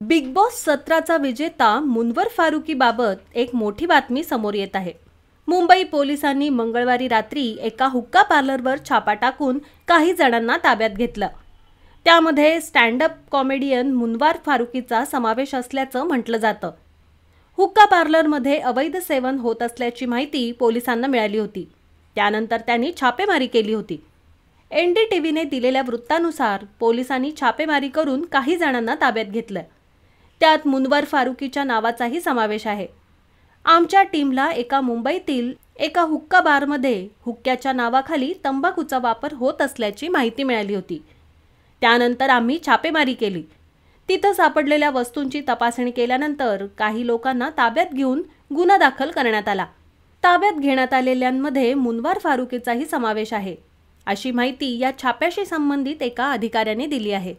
Big boss 17चा विजेता मुनव्वर फारुकीबाबत एक मोठी बातमी समोर येत आहे। मुंबई पोलिसांनी मंगळवारी रात्री एका हुक्का पार्लरवर छापा टाकून काही जणांना ताब्यात घेतलं। त्यामध्ये स्टँड अप कॉमेडियन मुनव्वर फारुकीचा समावेश असल्याचं म्हटलं जातं। हुक्का पार्लरमध्ये अवैध सेवन होत असल्याची माहिती पोलिसांना मिळाली होती। त्यानंतर त्यांनी छापेमारी केली होती। एनडीटीव्हीने दिलेल्या वृत्तानुसार पोलिसांनी छापेमारी करून काही जणांना ताब्यात घेतलं। त्यात मुनव्वर फारुकीच्या नावाचाही समावेश आहे। आमच्या टीमला मुंबईतील एका हुक्का बारमध्ये हुक्क्याच्या नावाखाली तंबाखूचा वापर होत असल्याची माहिती मिळाली होती। त्यानंतर आम्ही छापेमारी केली। तिथं सापडलेल्या वस्तूंची तपासणी केल्यानंतर काही लोकांना ताब्यात घेऊन गुन्हा दाखल करण्यात आला। ताब्यात घेण्यात आलेल्यांमध्ये मुनव्वर फारुकीचाही समावेश आहे, अशी माहिती या छाप्याशी संबंधित एका अधिकाऱ्याने दिली आहे।